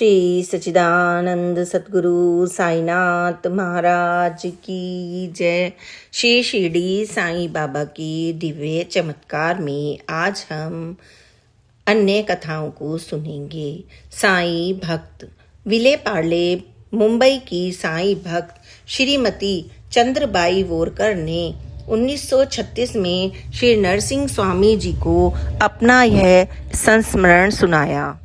श्री सच्चिदानंद सतगुरु साईनाथ महाराज की जय। श्री शिरडी साईं बाबा की दिव्य चमत्कार में आज हम अन्य कथाओं को सुनेंगे। साईं भक्त विले पार्ले मुंबई की साईं भक्त श्रीमती चंद्रबाई वोरकर ने 1936 में श्री नरसिंह स्वामी जी को अपना यह संस्मरण सुनाया।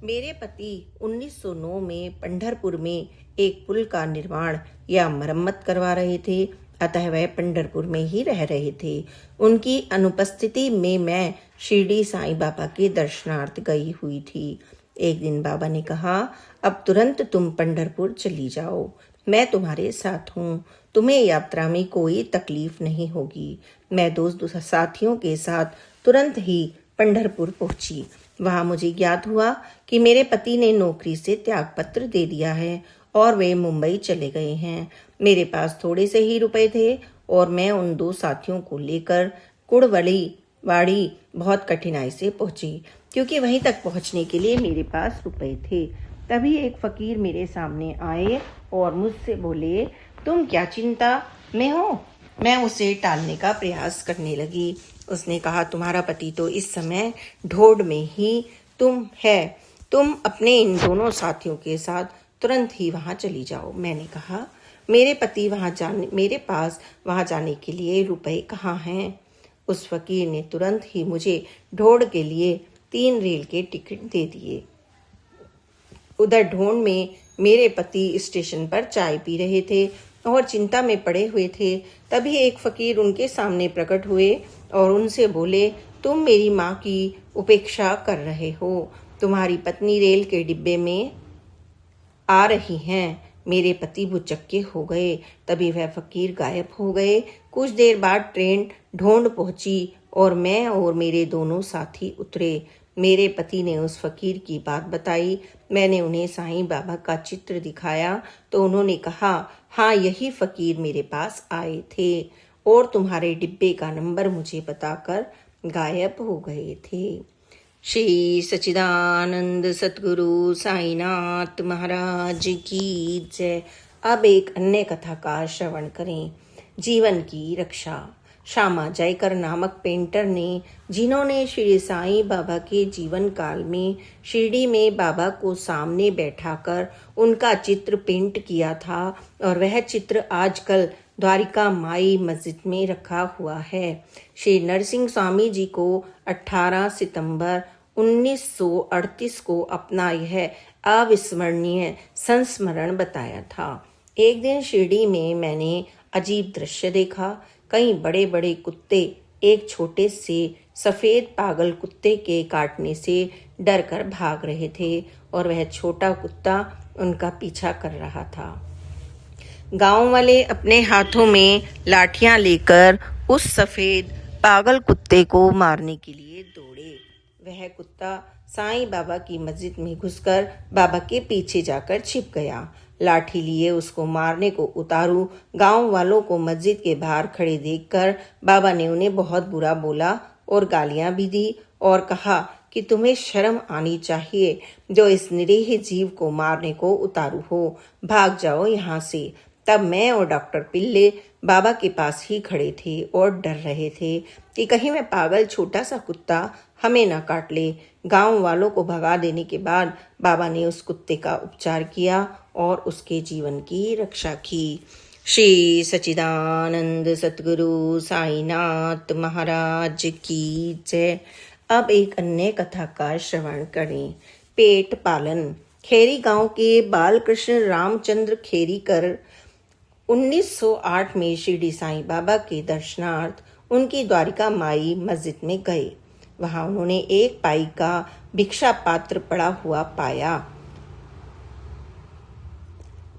मेरे पति 1909 में पंढरपुर में एक पुल का निर्माण या मरम्मत करवा रहे थे, अतः वह पंढरपुर में ही रह रहे थे। उनकी अनुपस्थिति में मैं शिरडी साईं बाबा के दर्शनार्थ गई हुई थी। एक दिन बाबा ने कहा, अब तुरंत तुम पंढरपुर चली जाओ, मैं तुम्हारे साथ हूँ, तुम्हें यात्रा में कोई तकलीफ नहीं होगी। मैं दोस्त साथियों के साथ तुरंत ही पंढरपुर पहुंची। वहां मुझे ज्ञात हुआ कि मेरे पति ने नौकरी से त्यागपत्र दे दिया है और वे मुंबई चले गए हैं। मेरे पास थोड़े से ही रुपए थे और मैं उन दो साथियों को लेकर कुड़वलीवाड़ी बहुत कठिनाई से पहुंची, क्योंकि वहीं तक पहुंचने के लिए मेरे पास रुपए थे। तभी एक फकीर मेरे सामने आए और मुझसे बोले, तुम क्या चिंता में हो? मैं उसे टालने का प्रयास करने लगी। उसने कहा, तुम्हारा पति तो इस समय ढोड़ में ही तुम अपने इन दोनों साथियों के साथ तुरंत ही वहां चली जाओ। मैंने कहा, मेरे पास वहां जाने के लिए रुपए कहाँ हैं? उस फकीर ने तुरंत ही मुझे ढोड़ के लिए 3 रेल के टिकट दे दिए। उधर ढोड़ में मेरे पति स्टेशन पर चाय पी रहे थे और चिंता में पड़े हुए थे। तभी एक फकीर उनके सामने प्रकट हुए और उनसे बोले, तुम मेरी माँ की उपेक्षा कर रहे हो, तुम्हारी पत्नी रेल के डिब्बे में आ रही हैं। मेरे पति भुचक्के हो गए। तभी वह फकीर गायब हो गए। कुछ देर बाद ट्रेन ढोंड पहुंची और मैं और मेरे दोनों साथी उतरे। मेरे पति ने उस फकीर की बात बताई। मैंने उन्हें साईं बाबा का चित्र दिखाया तो उन्होंने कहा, हाँ, यही फकीर मेरे पास आए थे और तुम्हारे डिब्बे का नंबर मुझे बताकर गायब हो गए थे। श्री सच्चिदानंद सतगुरु साईनाथ महाराज की जय। अब एक अन्य कथा का श्रवण करें। जीवन की रक्षा। श्यामा जयकर नामक पेंटर ने, जिन्होंने श्री साईं बाबा के जीवन काल में शिरडी में बाबा को सामने बैठाकर उनका चित्र पेंट किया था और वह चित्र आजकल द्वारिका माई मस्जिद में रखा हुआ है। श्री नरसिंह स्वामी जी को 18 सितंबर 1938 को अपना यह अविस्मरणीय संस्मरण बताया था। एक दिन शिरडी में मैंने अजीब दृश्य देखा। कई बड़े बड़े कुत्ते एक छोटे से सफेद पागल कुत्ते के काटने से डरकर भाग रहे थे और वह छोटा कुत्ता उनका पीछा कर रहा था। गांव वाले अपने हाथों में लाठियां लेकर उस सफेद पागल कुत्ते को मारने के लिए दौड़े। वह कुत्ता साईं बाबा की मस्जिद में घुसकर बाबा के पीछे जाकर छिप गया। लाठी लिए उसको मारने को उतारू गांव वालों को मस्जिद के बाहर खड़े देखकर बाबा ने उन्हें बहुत बुरा बोला और गालियां भी दी और कहा कि तुम्हें शर्म आनी चाहिए जो इस निरीह जीव को मारने को उतारू हो, भाग जाओ यहाँ से। तब मैं और डॉक्टर पिल्ले बाबा के पास ही खड़े थे और डर रहे थे कि कहीं वह पागल छोटा सा कुत्ता हमें न काट ले। गांव वालों को भगा देने के बाद बाबा ने उस कुत्ते का उपचार किया और उसके जीवन की रक्षा की। श्री सच्चिदानंद सतगुरु साईनाथ महाराज की जय। अब एक अन्य कथा का श्रवण करें। पेट पालन। खेरी गांव के बालकृष्ण रामचंद्र खेरीकर 1908 में शिरडी साईं बाबा के दर्शनार्थ उनकी द्वारिका माई मस्जिद में गए। वहां उन्होंने एक पाई का भिक्षा पात्र पड़ा हुआ पाया।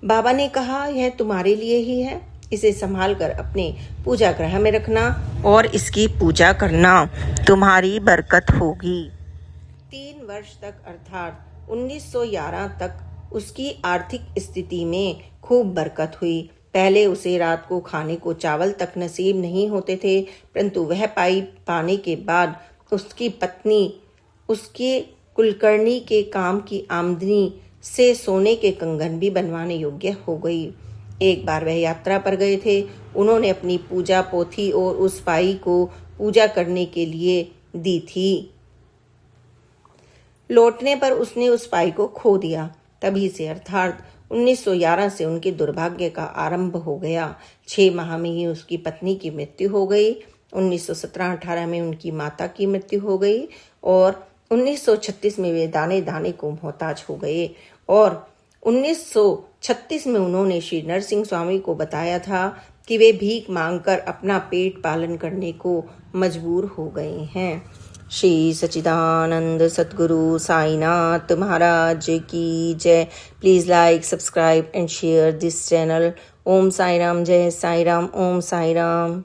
बाबा ने कहा, यह तुम्हारे लिए ही है, इसे संभाल कर अपने पूजा गृह में रखना और इसकी पूजा करना, तुम्हारी बरकत होगी। 3 वर्ष तक अर्थात 1911 तक उसकी आर्थिक स्थिति में खूब बरकत हुई। पहले उसे रात को खाने को चावल तक नसीब नहीं होते थे, परंतु वह पाई पाने के बाद उसकी पत्नी उसके कुलकर्णी के काम की आमदनी से सोने के कंगन भी बनवाने योग्य हो गई। एक बार वह यात्रा पर गए थे। उन्होंने अपनी पूजा पोथी और उस पाई को पूजा करने के लिए दी थी। लौटने पर उसने उस पाई को खो दिया। तभी से अर्थात 1911 से उनके दुर्भाग्य का आरंभ हो गया। 6 माह में ही उसकी पत्नी की मृत्यु हो गई। 1917-18 में उनकी माता की मृत्यु हो गई और 1936 में वे दाने दाने को मोहताज हो गए और 1936 में उन्होंने श्री नरसिंह स्वामी को बताया था कि वे भीख मांगकर अपना पेट पालन करने को मजबूर हो गए हैं। श्री सच्चिदानंद सद्गुरु साईनाथ महाराज की जय। Please like, subscribe and share this channel. Om Sai Ram, जय साई राम, ओम साई राम।